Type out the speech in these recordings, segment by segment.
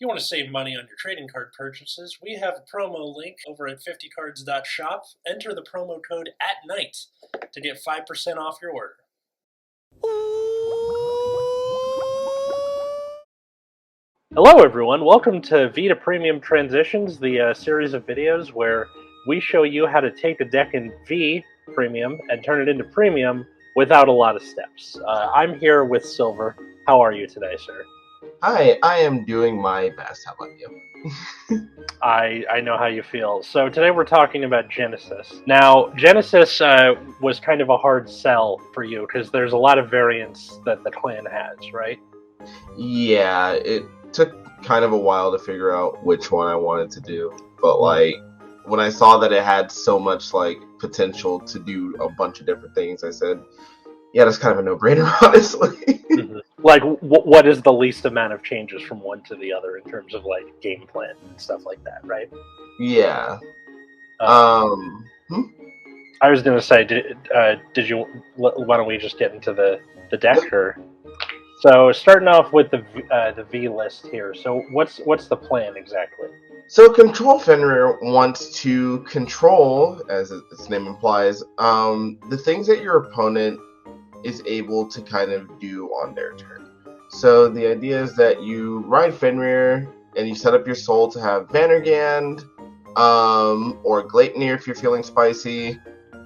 you want to save money on your trading card purchases, we have a promo link over at 50cards.shop. Enter the promo code ATNIGHT to get 5% off your order. Hello everyone, welcome to Vita Premium Transitions, the series of videos where we show you how to take a deck in V Premium and turn it into Premium without a lot of steps. I'm here with Silver. How are you today, sir? Hi, I am doing my best. How about you? I know how you feel. So today we're talking about Genesis. Now, Genesis was kind of a hard sell for you because there's a lot of variants that the clan has, right? Yeah, it took kind of a while to figure out which one I wanted to do, but when I saw that it had so much potential to do a bunch of different things, I said, yeah, that's kind of a no-brainer, honestly. Mm-hmm. What is the least amount of changes from one to the other in terms of game plan and stuff like that, right? Yeah. I was going to say, did you? Why don't we just get into the deck? Or so starting off with the V list here. So what's the plan exactly? So Control Fenrir wants to control, as its name implies, the things that your opponent is able to kind of do on their turn. So the idea is that you ride Fenrir and you set up your soul to have Vanguard, or Gleipnir if you're feeling spicy,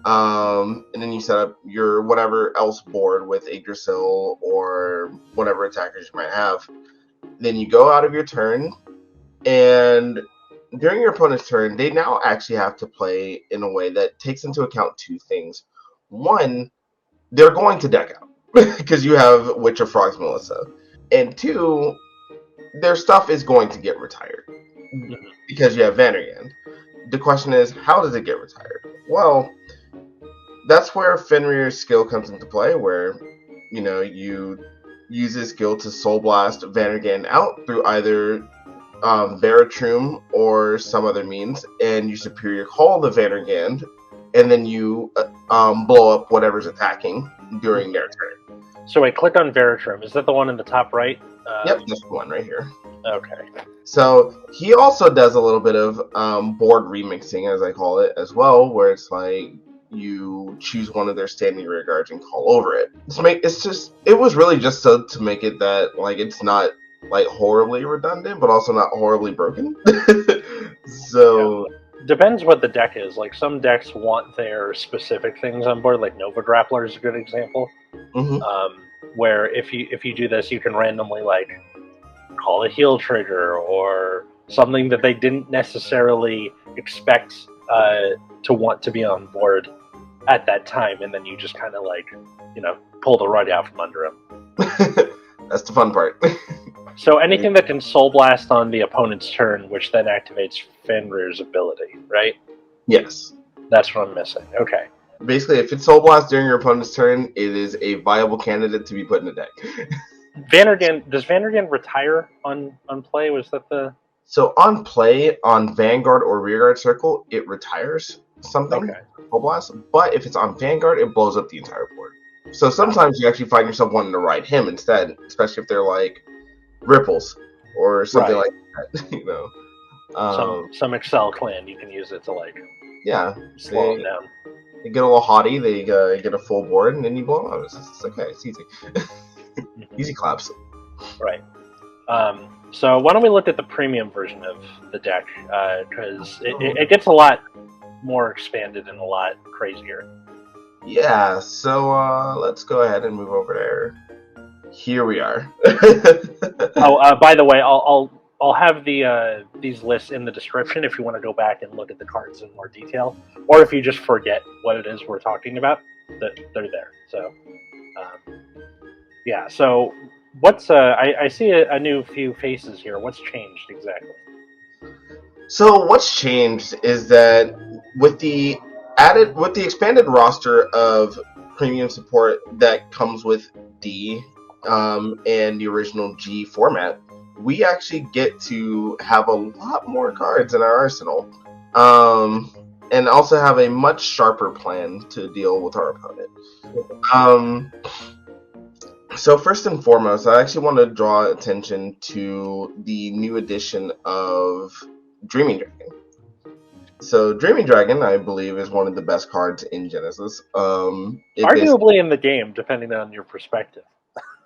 and then you set up your whatever else board with Yggdrasil or whatever attackers you might have. Then you go out of your turn, and during your opponent's turn, they now actually have to play in a way that takes into account two things. One, they're going to deck out because you have Witch of Frogs Melissa. And two, their stuff is going to get retired because you have Vanguard. The question is, how does it get retired? Well, that's where Fenrir's skill comes into play, where you use his skill to Soul Blast Vanguard out through either Veritrum or some other means, and you Superior Call the Vanguard, and then you blow up whatever's attacking during their turn. So wait, click on Veritrum. Is that the one in the top right? Yep, this one right here. Okay. So he also does a little bit of board remixing, as I call it, as well, where it's you choose one of their standing rear guards and call over it. It was really just so to make it that it's not horribly redundant, but also not horribly broken. So. Yeah. Depends what the deck is. Some decks want their specific things on board. Nova Grappler is a good example. Mm-hmm. Where if you do this, you can randomly call a heal trigger or something that they didn't necessarily expect to want to be on board at that time, and then you just kind of pull the rug out from under them. That's the fun part. So anything that can Soul Blast on the opponent's turn, which then activates Fenrir's ability, right? Yes. That's what I'm missing. Okay. Basically, if it's Soul Blast during your opponent's turn, it is a viable candidate to be put in the deck. Does Vanguard retire on play? Was that the... So on play, on Vanguard or Rearguard Circle, it retires something, Soul Blast. But if it's on Vanguard, it blows up the entire board. So sometimes you actually find yourself wanting to ride him instead, especially if they're Ripples or something like that. Some Excel clan, you can use it to slow them down. They get a little haughty, they get a full board, and then you blow them out. It's okay, it's easy. Easy claps. Right. So why don't we look at the premium version of the deck, because it gets a lot more expanded and a lot crazier. Yeah, so let's go ahead and move over there. Here we are. By the way, I'll have these lists in the description if you want to go back and look at the cards in more detail, or if you just forget what it is we're talking about, they're there. So, yeah. So, what's I see a new few faces here. What's changed exactly? So what's changed is that with the expanded roster of premium support that comes with D and the original G format, we actually get to have a lot more cards in our arsenal, and also have a much sharper plan to deal with our opponent. So first and foremost, I actually want to draw attention to the new edition of Dreaming Dragon. So Dreaming Dragon, I believe, is one of the best cards in Genesis. Arguably in the game, depending on your perspective.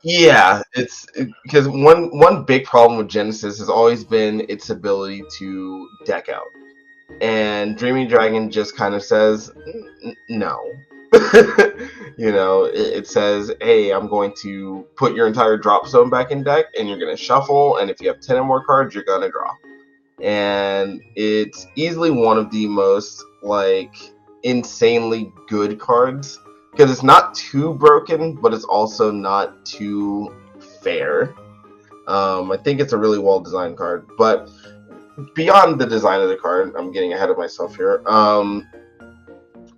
Yeah, it's because one big problem with Genesis has always been its ability to deck out, and Dreaming Dragon just kind of says no. It says, hey, I'm going to put your entire drop zone back in deck, and you're going to shuffle, and if you have 10 or more cards, you're going to draw. And it's easily one of the most, insanely good cards, because it's not too broken, but it's also not too fair. I think it's a really well-designed card, but beyond the design of the card, I'm getting ahead of myself here.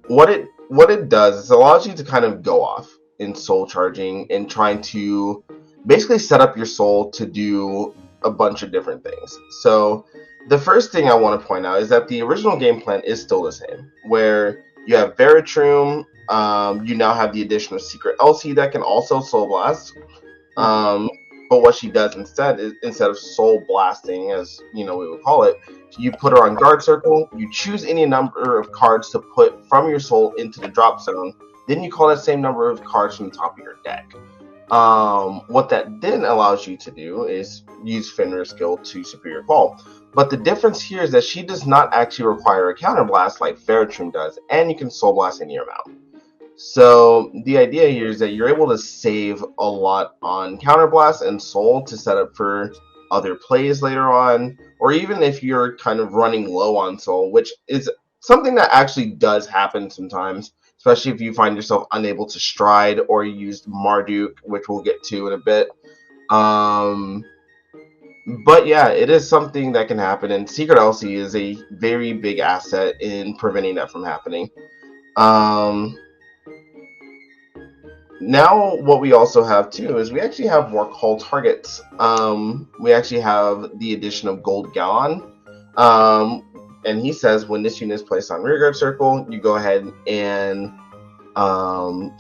What it does is it allows you to kind of go off in soul charging and trying to basically set up your soul to do a bunch of different things. So the first thing I want to point out is that the original game plan is still the same, where you have Veritrum, you now have the addition of Secret Elsie that can also Soul Blast. But what she does instead is, instead of Soul Blasting, as we would call it, you put her on Guard Circle, you choose any number of cards to put from your soul into the drop zone, then you call that same number of cards from the top of your deck. What that then allows you to do is use Fenrir's skill to Superior Call. But the difference here is that she does not actually require a counterblast like Veritrum does, and you can Soul Blast any amount. So the idea here is that you're able to save a lot on counterblast and soul to set up for other plays later on, or even if you're kind of running low on soul, which is something that actually does happen sometimes, especially if you find yourself unable to stride or use Marduk, which we'll get to in a bit. But yeah, it is something that can happen, and Secret Elsie is a very big asset in preventing that from happening. Now, what we also have too is we actually have more call targets. We actually have the addition of Gold Gallon, and he says when this unit is placed on rearguard circle, you go ahead and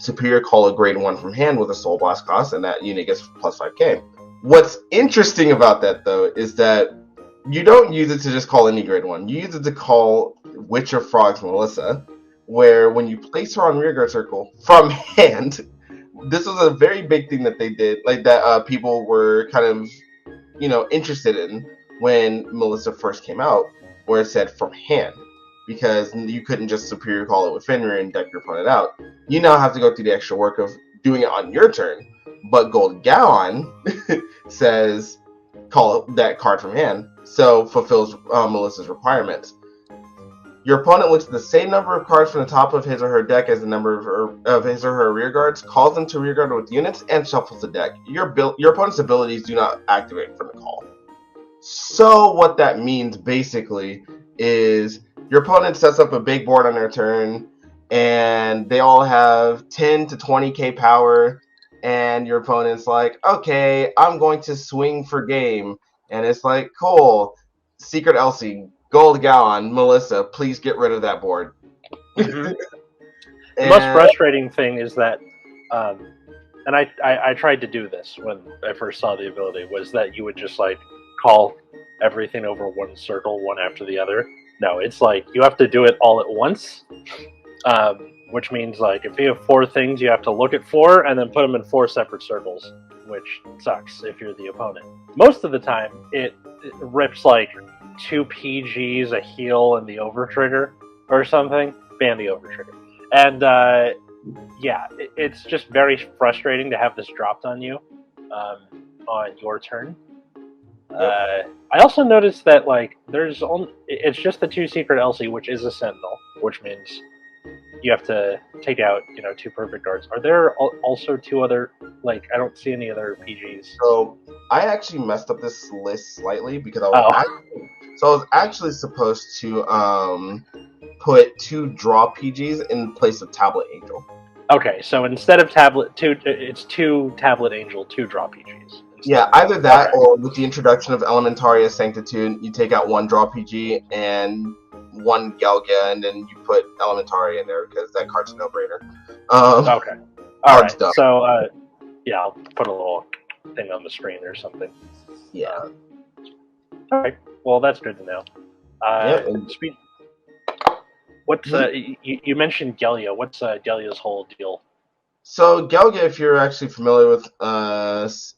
Superior Call a grade 1 from hand with a Soul Blast cost, and that unit gets plus 5k. What's interesting about that, though, is that you don't use it to just call any grade 1. You use it to call Witch of Frogs Melissa, where when you place her on rearguard circle from hand, this was a very big thing that they did, that people were kind of, interested in when Melissa first came out, where it said from hand, because you couldn't just Superior Call it with Fenrir and deck your opponent out. You now have to go through the extra work of doing it on your turn, but Gold Gallon says call that card from hand, so fulfills Melissa's requirements. Your opponent looks at the same number of cards from the top of his or her deck as the number of his or her rear guards, calls them to rear guard with units, and shuffles the deck. Your opponent's abilities do not activate from the call. So what that means basically is your opponent sets up a big board on their turn, and they all have 10 to 20k power, and your opponent's like, okay, I'm going to swing for game. And it's like, cool, Secret Elsie, Gold Gallon, Melissa, please get rid of that board. The most frustrating thing is that, and I tried to do this when I first saw the ability, was that you would just call everything over one circle, one after the other. No, it's you have to do it all at once, which means if you have 4 things, you have to look at 4 and then put them in 4 separate circles, which sucks if you're the opponent. Most of the time, it rips 2 PGs, a heal, and the overtrigger or something. Ban the overtrigger. And it's just very frustrating to have this dropped on you on your turn. Yep. I also noticed that it's just the 2 Secret Elsie, which is a Sentinel, which means you have to take out 2 perfect guards. Are there also 2 other I don't see any other PGs? So I actually messed up this list slightly because I was actually supposed to put 2 draw PGs in place of Tablet Angel. Okay, so instead of Tablet 2, it's 2 Tablet Angel, 2 draw PGs. Yeah, either that or with the introduction of Elementaria Sanctitude, you take out 1 draw PG and 1 Galga, and then you put Elementaria in there because that card's a no-brainer. Okay. All right. So Yeah, I'll put a little thing on the screen or something. Yeah. All right. Well, that's good to know. Yep. What's you mentioned Gelia? What's Gelia's whole deal? So Gelga, if you're actually familiar with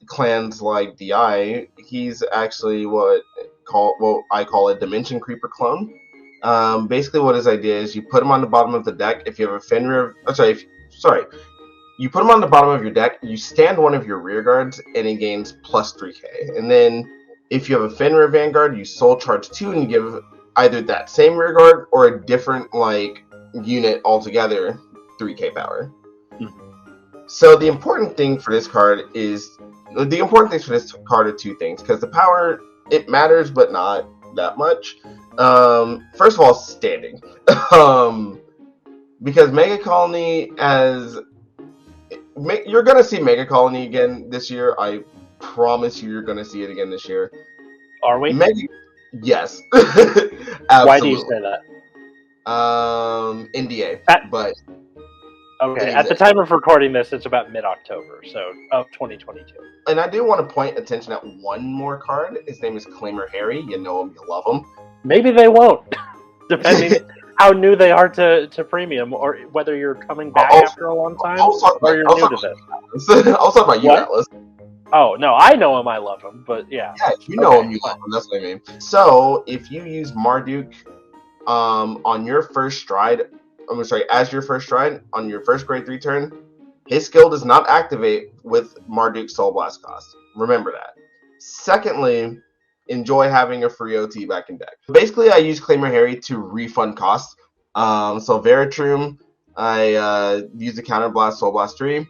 clans like DI, he's actually what I call a Dimension Creeper clone. Basically, what his idea is, you put him on the bottom of the deck. If you have a Fenrir, you put him on the bottom of your deck. You stand one of your rear guards, and he gains plus 3k. And then, if you have a Fenrir Vanguard, you soul charge 2, and you give either that same rear guard or a different unit altogether 3k power. So the important thing for this card are two things, because the power, it matters, but not that much. First of all, standing. Because Mega Colony you're gonna see Mega Colony again this year. I promise you're gonna see it again this year. Are we? Yes. Why do you say that? NDA, but. Okay, at the time of recording this, it's about mid-October, so of 2022. And I do want to point attention at one more card. His name is Claimer Harry. You know him, you love him. Maybe they won't, depending how new they are to premium, or whether you're coming back after a long time, or you're new to this. I'll talk about you, Atlas. Oh, no, I know him, I love him, but yeah. Yeah, you know him, you love him, that's what I mean. So, if you use Marduk on your first stride, as your first stride, on your first grade 3 turn, his skill does not activate with Marduk's Soul Blast cost. Remember that. Secondly, enjoy having a free OT back in deck. Basically, I use Claimer Harry to refund costs. So Veritrum, I use the Counter Blast Soul Blast 3,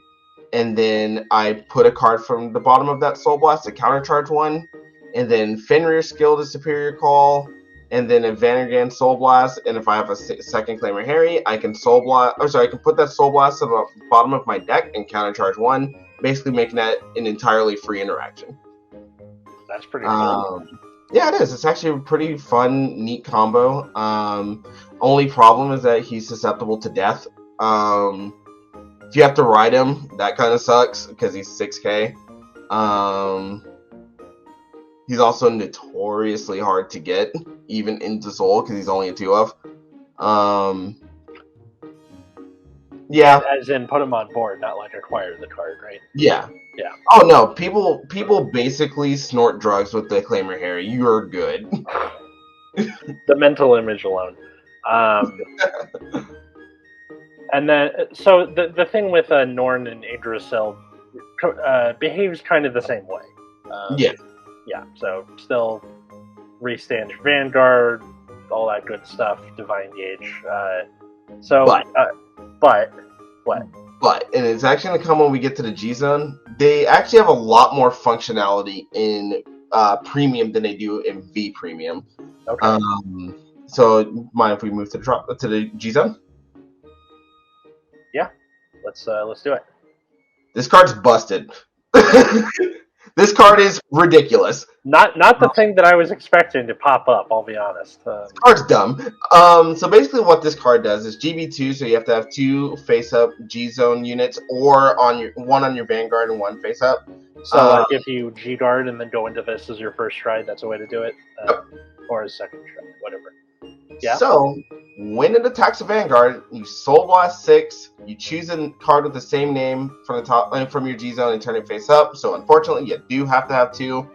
and then I put a card from the bottom of that Soul Blast to countercharge 1, and then Fenrir's skill to Superior Call, and then a Vanguard Soul Blast, and if I have a second Claimer Harry, I can I can put that Soul Blast to the bottom of my deck and countercharge 1, basically making that an entirely free interaction. That's pretty cool. Yeah, it is. It's actually a pretty fun, neat combo. Only problem is that he's susceptible to death. If you have to ride him, that kind of sucks, because he's 6k. He's also notoriously hard to get, even into Soul, because he's only a 2-of. Yeah. As in, put him on board, not like acquire the card, right? Yeah. Yeah. Oh no, people basically snort drugs with the Claimer Harry. You're good. The mental image alone. And then, so the thing with Norn and Yggdrasil behaves kind of the same way. Yeah. Yeah, so still restand Vanguard, all that good stuff, Divine Gauge. But, and it's actually going to come when we get to the G Zone. They actually have a lot more functionality in Premium than they do in V Premium. Okay. So, mind if we move to the G Zone? Yeah, let's do it. This card's busted. This card is ridiculous. Not the thing that I was expecting to pop up, I'll be honest. This card's dumb. So basically what this card does is GB2, so you have to have 2 face-up G-Zone units, or one on your Vanguard and 1 face-up. So if you G-Guard and then go into this as your first stride, that's a way to do it? Or as second stride, whatever. Yeah. So, when it attacks a Vanguard, you Soul Blast 6, you choose a card with the same name from the top from your G zone and turn it face up. So unfortunately, you do have to have 2.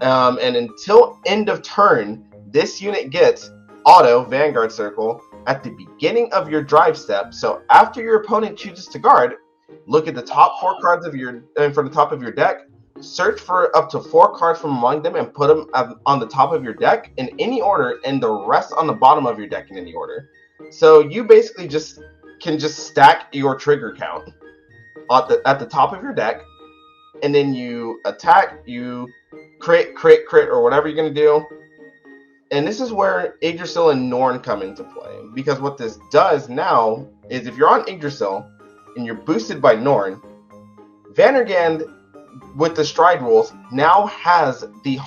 And until end of turn, this unit gets auto Vanguard Circle at the beginning of your drive step. So after your opponent chooses to guard, look at the top 4 cards from the top of your deck. Search for up to 4 cards from among them and put them on the top of your deck in any order, and the rest on the bottom of your deck in any order. So you basically can stack your trigger count at the top of your deck, and then you attack, you crit, or whatever you're going to do. And this is where Yggdrasil and Norn come into play. Because what this does now is, if you're on Yggdrasil and you're boosted by Norn, Vanguard, with the stride rules, now has the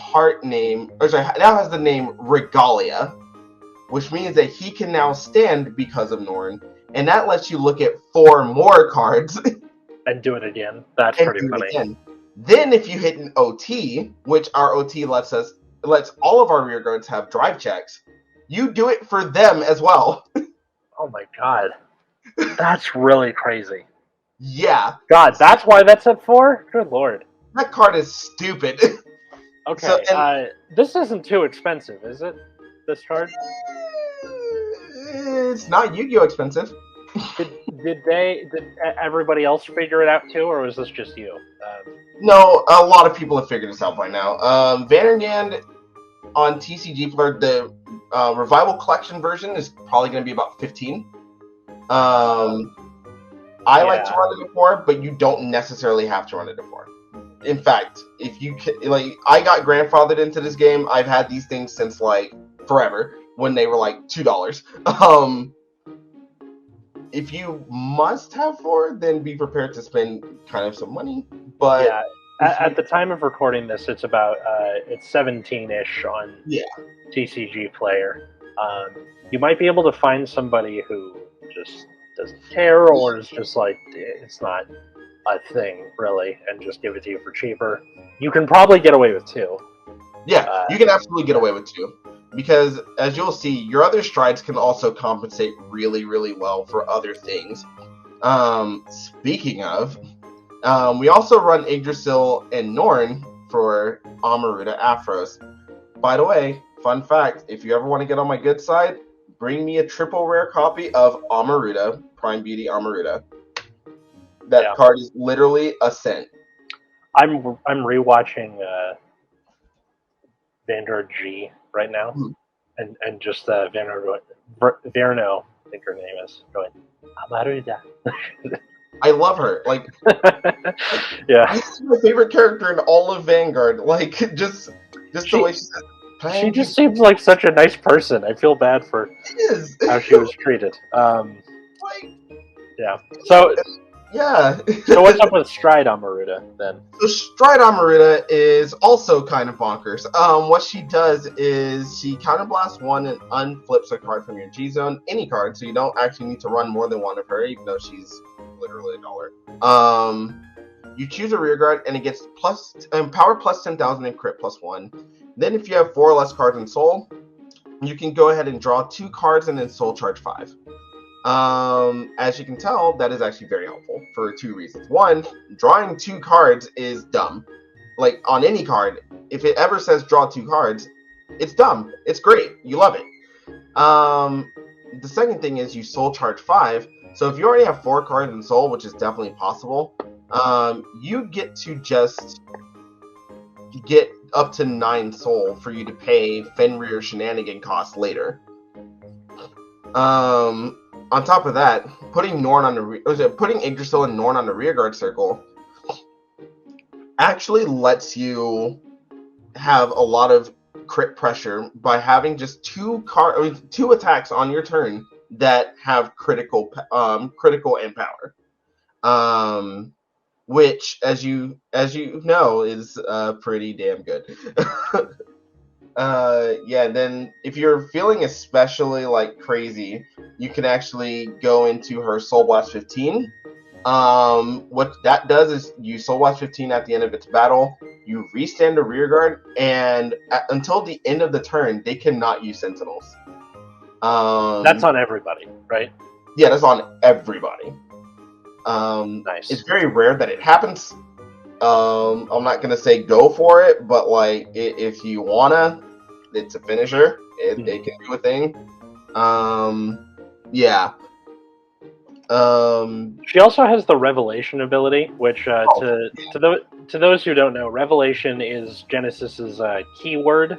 now has the name Regalia, which means that he can now stand because of Norn, and that lets you look at 4 more cards And do it again. That's and pretty do funny. it again. Then if you hit an OT, which our OT lets all of our rear guards have drive checks, you do it for them as well. Oh my god. That's really crazy. Yeah. God, that's why that's at 4? Good lord. That card is stupid. Okay, So, this isn't too expensive, is it? This card? it's not Yu-Gi-Oh expensive. Did everybody else figure it out too, or was this just you? No, a lot of people have figured this out by now. Vanguard on TCG Player, the Revival Collection version is probably going to be about 15. I like to run it at 4, but you don't necessarily have to run it at 4. In fact, if you I got grandfathered into this game. I've had these things since like forever when they were like $2. If you must have 4, then be prepared to spend kind of some money. But yeah, at the time of recording this, it's about it's 17-ish on TCG Player. You might be able to find somebody who just doesn't care, or is just like, it's not a thing really, and just give it to you for cheaper. You can probably get away with 2. Yeah, you can absolutely get away with 2. Because, as you'll see, your other strides can also compensate really, really well for other things. Speaking of, we also run Yggdrasil and Norn for Amaruta Afros. By the way, fun fact, if you ever want to get on my good side, bring me a triple rare copy of Amaruta, Prime Beauty Amaruta. That card is literally a cent. I'm rewatching Vanguard G right now, and just Verno, I think her name is, going, Amaruta. I love her. Like, yeah, she's my favorite character in all of Vanguard. Like, just the way she says. She just seems like such a nice person. I feel bad for how she was treated. Yeah. So. Yeah. So what's up with Stride Amaruta then? So Stride Amaruta is also kind of bonkers. What she does is she counterblasts 1 and unflips a card from your G zone, any card, so you don't actually need to run more than 1 of her, even though she's literally $1. You choose a rear guard and it gets power plus 10,000 and crit plus 1. Then if you have 4 or less cards in Soul, you can go ahead and draw 2 cards and then Soul charge 5. As you can tell, that is actually very helpful for 2 reasons. 1, drawing 2 cards is dumb. Like, on any card, if it ever says draw 2 cards, it's dumb. It's great. You love it. The second thing is you Soul charge 5. So if you already have 4 cards in Soul, which is definitely possible, you get to just get up to 9 Soul for you to pay Fenrir shenanigan costs later. On top of that, putting Yggdrasil and Norn on the rearguard circle actually lets you have a lot of crit pressure by having just 2 attacks on your turn that have critical and power. Which, as you know, is pretty damn good. Then if you're feeling especially like crazy, you can actually go into her Soul Blast 15. What that does is you Soul Blast 15 at the end of its battle, you restand a rear guard, and until the end of the turn, they cannot use Sentinels. That's on everybody, right? Yeah, that's on everybody. Nice. It's very rare that it happens. I'm not gonna say go for it, but like if you wanna, it's a finisher. They can do a thing. Yeah. She also has the Revelation ability, which to those who don't know, Revelation is Genesis's keyword.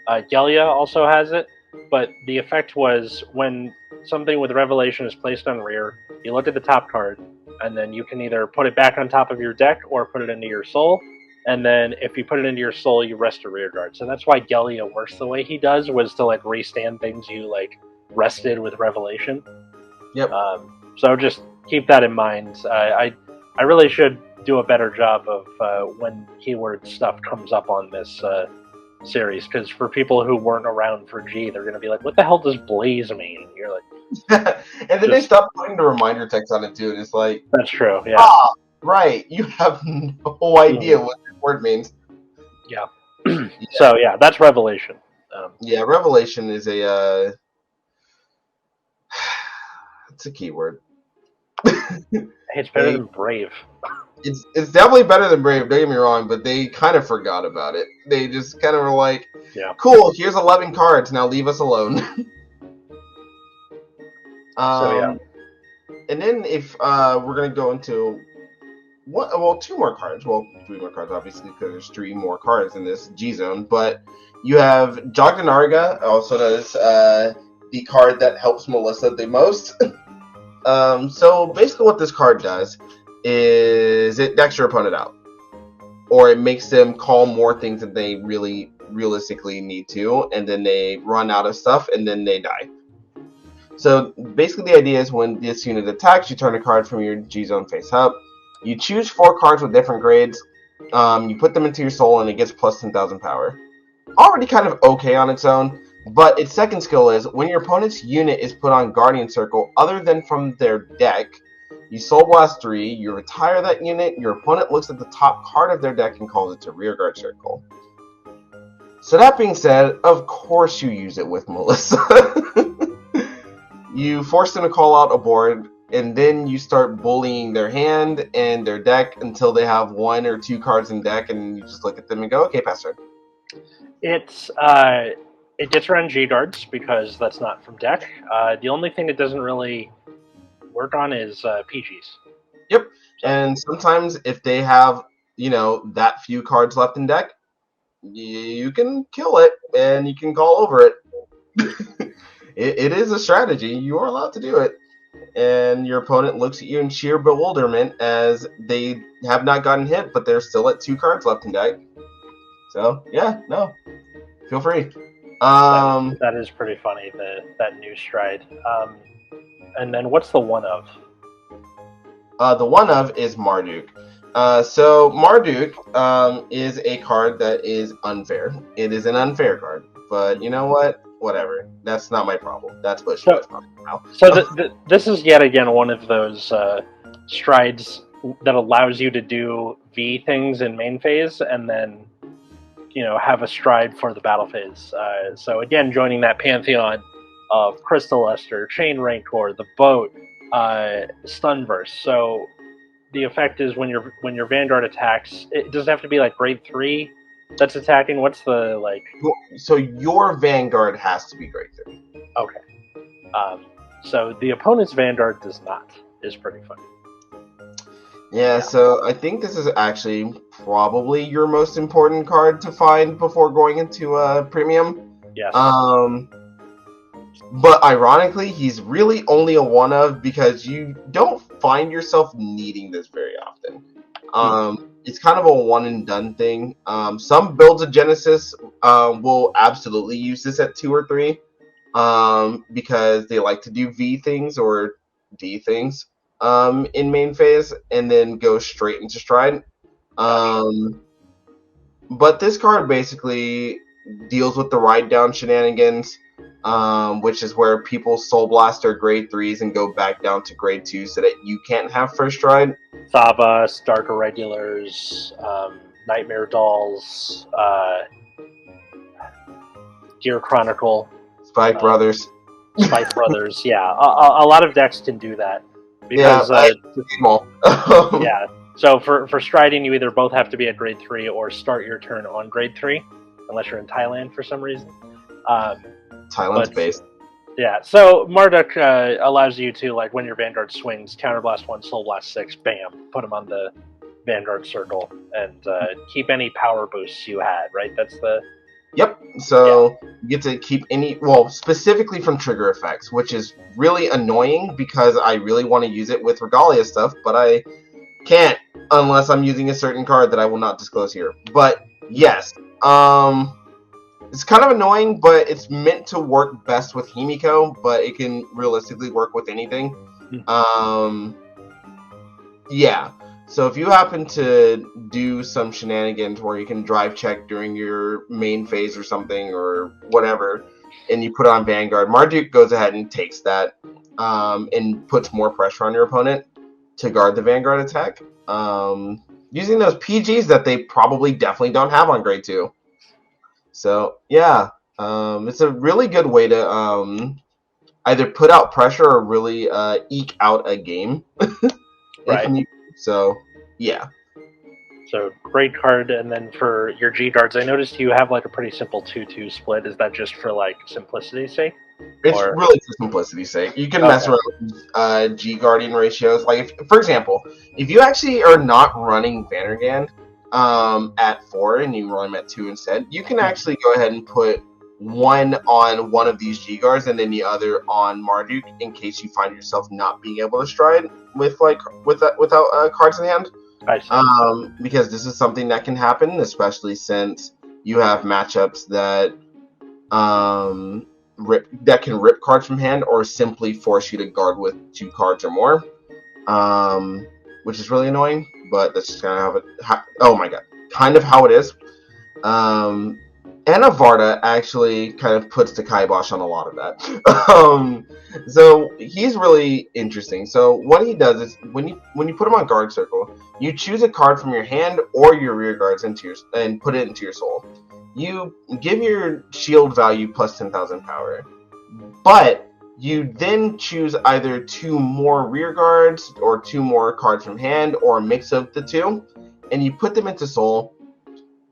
Gelia also has it, but the effect was when something with Revelation is placed on rear, you look at the top card, and then you can either put it back on top of your deck or put it into your soul. And then if you put it into your soul, you rest a rear guard. So that's why Gelia works the way he does, was to like restand things you like rested with Revelation. Yep. So just keep that in mind. I really should do a better job of when keyword stuff comes up on this series, because for people who weren't around for G, they're going to be like, what the hell does Blaze mean? You're like... and then they stopped putting the reminder text on it too, and it's like... That's true, yeah. Right. You have no idea what this word means. Yeah. So yeah, that's Revelation. Yeah, Revelation is a it's a keyword. It's better than Brave. It's definitely better than Brave, don't get me wrong, but they kind of forgot about it. They just kind of were like, Yeah. cool, here's 11 cards, now leave us alone. So yeah. And then if we're going to go into two more cards. Well, three more cards, obviously, because there's three more cards in this G zone. But you have Jogdanarga, also known as the card that helps Melissa the most. So basically, what this card does is it decks your opponent out, or it makes them call more things than they really realistically need to, and then they run out of stuff, and then they die. So basically, the idea is when this unit attacks, you turn a card from your G zone face up. You choose 4 cards with different grades. You put them into your soul, and it gets plus 10,000 power. Already kind of okay on its own, but its second skill is when your opponent's unit is put on Guardian Circle other than from their deck, you Soul Blast 3, you retire that unit, your opponent looks at the top card of their deck and calls it to Rearguard Circle. So that being said, of course you use it with Melissa. You force them to call out a board, and then you start bullying their hand and their deck until they have 1 or 2 cards in deck, and you just look at them and go, okay, pass turn. It gets around G guards because that's not from deck. The only thing it doesn't really work on is PGs. Yep, and sometimes if they have, that few cards left in deck, you can kill it, and you can call over it. It is a strategy. You are allowed to do it. And your opponent looks at you in sheer bewilderment as they have not gotten hit, but they're still at 2 cards left in deck. So, yeah, no. Feel free. That is pretty funny, that new stride. And then what's the one of? The one of is Marduk. So Marduk is a card that is unfair. It is an unfair card. But you know what? Whatever. That's not my problem. That's Bush's problem now. So this is yet again one of those strides that allows you to do V things in main phase and then, have a stride for the battle phase. So again, joining that pantheon of Crystal Luster, Chain Rancor, the Boat, Stunverse. So the effect is when your Vanguard attacks, it doesn't have to be like grade 3 that's attacking. What's the like? So your Vanguard has to be grade 3. Okay. So the opponent's Vanguard does not. Is pretty funny. Yeah, so I think this is actually probably your most important card to find before going into premium. Yes. But ironically, he's really only a one of because you don't find yourself needing this very often. It's kind of a one and done thing. Some builds of Genesis will absolutely use this at 2 or 3 because they like to do V things or D things in main phase and then go straight into stride. But this card basically deals with the ride down shenanigans, which is where people Soul Blast their grade 3s and go back down to grade 2 so that you can't have first stride. Thava, Dark Irregulars, Nightmare Dolls, Gear Chronicle, Spike Brothers. Spike Brothers, yeah. A lot of decks can do that. Because, small. Yeah. So for striding, you either both have to be at grade 3 or start your turn on grade 3, unless you're in Thailand for some reason. Thailand's based. Yeah, so Marduk allows you to, like, when your Vanguard swings, Counterblast 1, Soul Blast 6, bam, put them on the Vanguard circle, and keep any power boosts you had, right? That's the... Yep, so you get to keep any, specifically from trigger effects, which is really annoying because I really want to use it with Regalia stuff, but I can't unless I'm using a certain card that I will not disclose here. But, yes, it's kind of annoying, but it's meant to work best with Himiko, but it can realistically work with anything. Yeah. So if you happen to do some shenanigans where you can drive check during your main phase or something or whatever, and you put on Vanguard, Marduk goes ahead and takes that and puts more pressure on your opponent to guard the Vanguard attack. using those PGs that they probably definitely don't have on grade 2. So yeah, it's a really good way to either put out pressure or really eke out a game. Right. So yeah. So great card, and then for your G guards, I noticed you have like a pretty simple 2-2 split. Is that just for like simplicity's sake? It's Or really for simplicity's sake. You can mess okay. around with G Guardian ratios. Like, for example, if you actually are not running Vanguard at 4 and you run them at 2 instead, you can actually go ahead and put one on one of these G Guards and then the other on Marduk in case you find yourself not being able to stride with without cards in hand. I see. Because this is something that can happen, especially since you have matchups that that can rip cards from hand or simply force you to guard with 2 cards or more, which is really annoying. But that's just kind of kind of how it is. Anna Varda actually kind of puts the kibosh on a lot of that. So he's really interesting. So what he does is when you put him on guard circle, you choose a card from your hand or your rear guards and put it into your soul. You give your shield value plus 10,000 power, but you then choose either 2 more rear guards or 2 more cards from hand or a mix of the 2, and you put them into soul.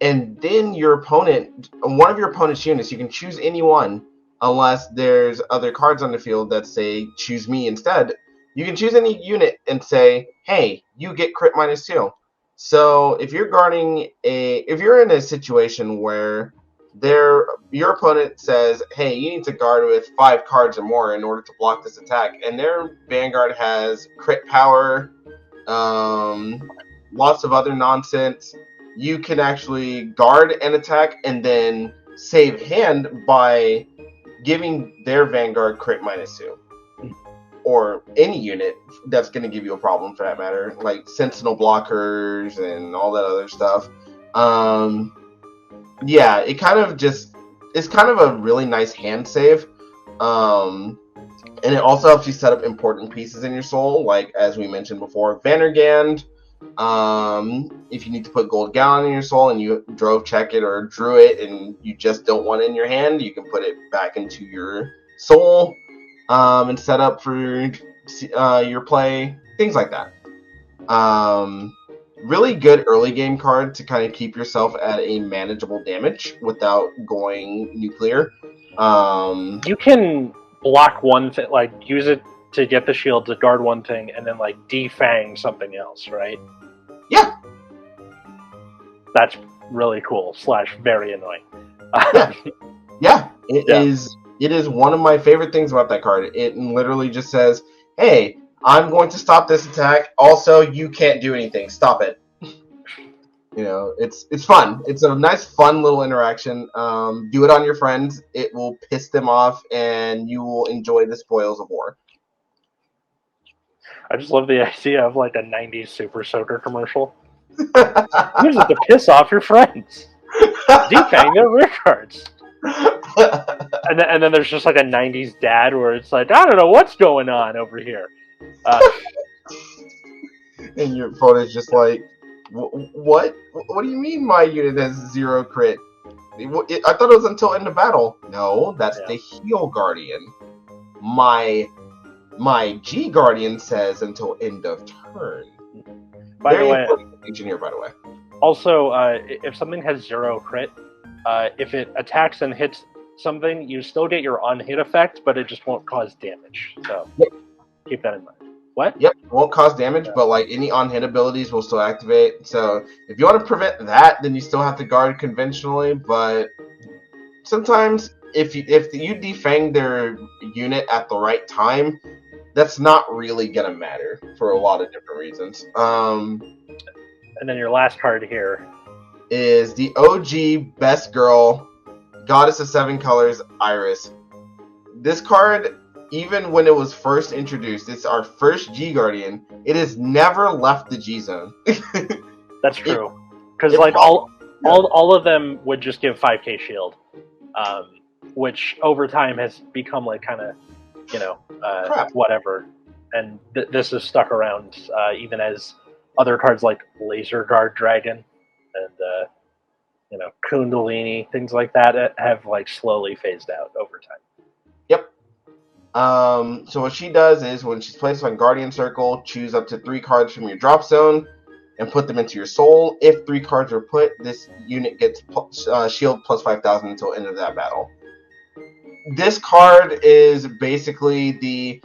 And then one of your opponent's units, you can choose any one, unless there's other cards on the field that say choose me instead. You can choose any unit and say, hey, you get crit -2. So if you're in a situation where your opponent says, hey, you need to guard with 5 cards or more in order to block this attack, and their Vanguard has crit power, lots of other nonsense, you can actually guard an attack and then save hand by giving their Vanguard crit -2. Or any unit that's going to give you a problem for that matter, like Sentinel blockers and all that other stuff. Yeah, it's kind of a really nice hand save. And it also helps you set up important pieces in your soul, like as we mentioned before, Vanguard. If you need to put Gold Gallon in your soul and you drove check it or drew it and you just don't want it in your hand, you can put it back into your soul and set up for your play, things like that. Really good early game card to kind of keep yourself at a manageable damage without going nuclear. You can block one thing, like use it to get the shield to guard one thing, and then like defang something else, right? Yeah. That's really cool / very annoying. Yeah. It is one of my favorite things about that card. It literally just says, hey, I'm going to stop this attack. Also, you can't do anything. Stop it. It's fun. It's a nice, fun little interaction. Do it on your friends. It will piss them off, and you will enjoy the spoils of war. I just love the idea of like a 90s Super Soaker commercial. Use it to piss off your friends. Defang their rear cards. And then there's just like a 90s dad where it's like, I don't know what's going on over here. And your opponent's just like, what? What do you mean my unit has 0 crit? I thought it was until end of battle. No, that's the Heal Guardian. My G Guardian says until end of turn. By the way, engineer. By the way, also, if something has 0 crit, if it attacks and hits something, you still get your on-hit effect, but it just won't cause damage. So keep that in mind. What? Yep, it won't cause damage, but like any on-hit abilities will still activate. So if you want to prevent that, then you still have to guard conventionally. But sometimes, if you defang their unit at the right time, that's not really gonna matter for a lot of different reasons. And then your last card here is the OG Best Girl, Goddess of 7 Colors, Iris. This card, even when it was first introduced, it's our first G Guardian. It has never left the G zone. That's true, because like all of them would just give 5k shield, which over time has become like kind of whatever. And this is stuck around even as other cards like Laser Guard Dragon and Kundalini, things like that have like slowly phased out over time. Yep. So what she does is when she's placed on Guardian Circle, choose up to 3 cards from your drop zone and put them into your soul. If 3 cards are put, this unit gets shield plus 5,000 until end of that battle. This card is basically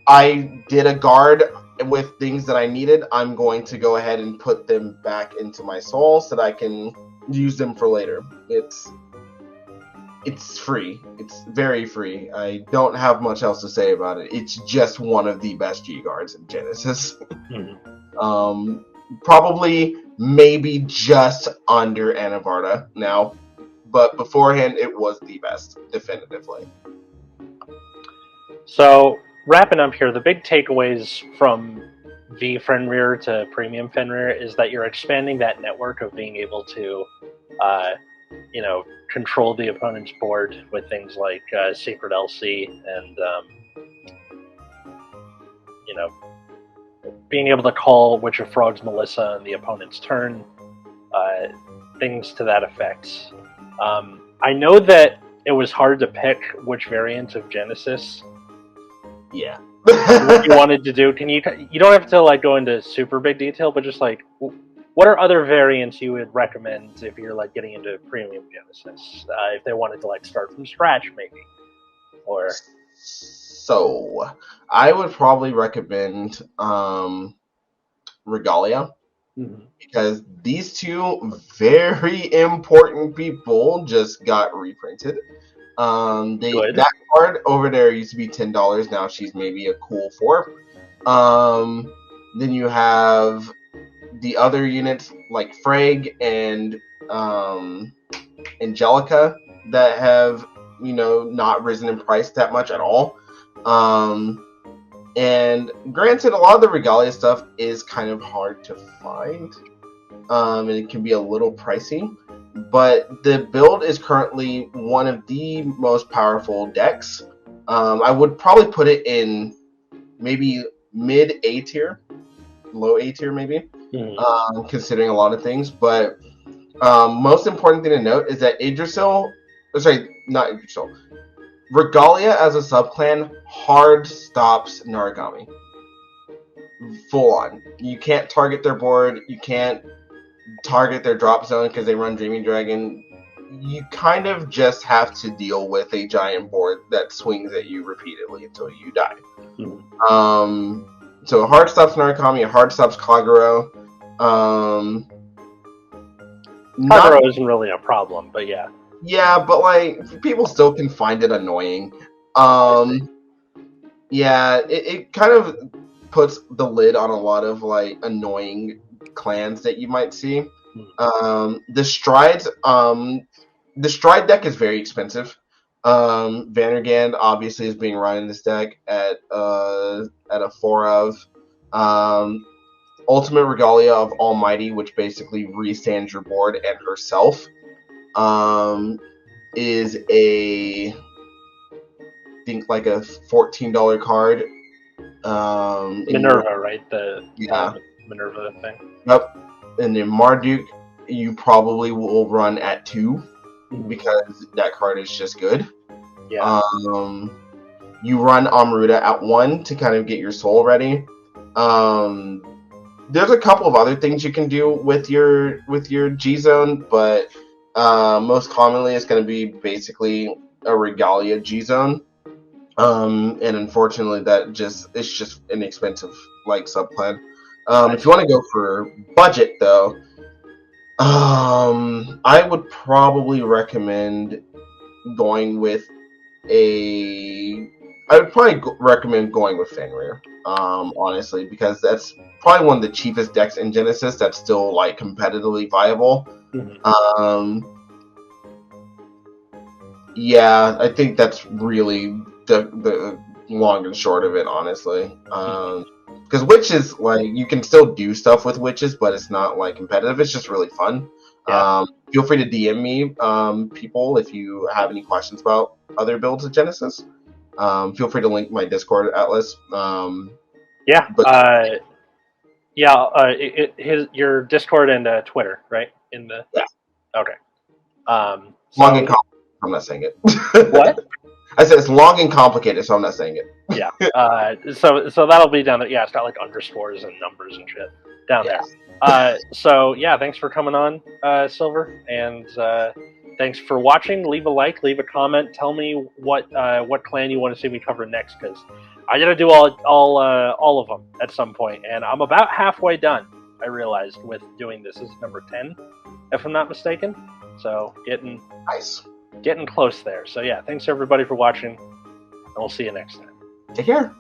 I did a guard with things that I needed. I'm going to go ahead and put them back into my soul so that I can use them for later. It's free. It's very free. I don't have much else to say about it. It's just one of the best G guards in Genesis. Mm-hmm. Probably maybe just under Anavarta now, but beforehand it was the best, definitively. So wrapping up here, the big takeaways from V Fenrir to Premium Fenrir is that you're expanding that network of being able to, control the opponent's board with things like Secret LC and, being able to call Witch of Frogs Melissa on the opponent's turn, things to that effect. I know that it was hard to pick which variant of Genesis Yeah. what you wanted to do. You don't have to like go into super big detail, but just like what are other variants you would recommend if you're like getting into Premium Genesis? If they wanted to like start from scratch, maybe, or so I would probably recommend Regalia, because these two very important people just got reprinted. That card over there used to be $10. Now she's maybe a cool $4. Then you have the other units like Frag and Angelica that have not risen in price that much at all. And granted, a lot of the Regalia stuff is kind of hard to find, and it can be a little pricey. But the build is currently one of the most powerful decks. I would probably put it in maybe mid A tier, low A tier maybe, considering a lot of things. But most important thing to note is that Regalia as a subclan hard stops Naragami. Full on. You can't target their board. You can't target their drop zone because they run Dreaming Dragon. You kind of just have to deal with a giant board that swings at you repeatedly until you die. So a hard stops Naragami, a hard stops Kagero. Kagero isn't really a problem, but yeah. Yeah, but like people still can find it annoying. Yeah, it kind of puts the lid on a lot of like annoying clans that you might see. The Stride deck is very expensive. Vanguard obviously is being run in this deck at a 4 of. Ultimate Regalia of Almighty, which basically restands your board and herself, is I think like a $14 card. Minerva, right? The Minerva thing. Yep. And then Marduk, you probably will run at 2 because that card is just good. Yeah. You run Amruta at 1 to kind of get your soul ready. There's a couple of other things you can do with your G zone, but most commonly it's going to be basically a Regalia G zone. And unfortunately, it's just an expensive like subplan. If you want to go for budget, though, I would probably recommend going with Fenrir, honestly, because that's probably one of the cheapest decks in Genesis that's still like competitively viable. Yeah, I think that's really the long and short of it, honestly. Because witches, like, you can still do stuff with witches, but it's not like competitive. It's just really fun. Yeah. Feel free to DM me, people, if you have any questions about other builds of Genesis. Feel free to link my Discord, Atlas. Yeah, your Discord and Twitter, right? In the Yeah. Okay. Long and complicated. I'm not saying it. What? I said it's long and complicated, so I'm not saying it. Yeah. So that'll be down there. Yeah, it's got like underscores and numbers and shit down there. So yeah, thanks for coming on, Silver, and thanks for watching. Leave a like, leave a comment. Tell me what clan you want to see me cover next, because I gotta do all of them at some point, and I'm about halfway done. I realized with doing this. This is number 10, if I'm not mistaken. So getting close there. So yeah, thanks everybody for watching, and we'll see you next time. Take care.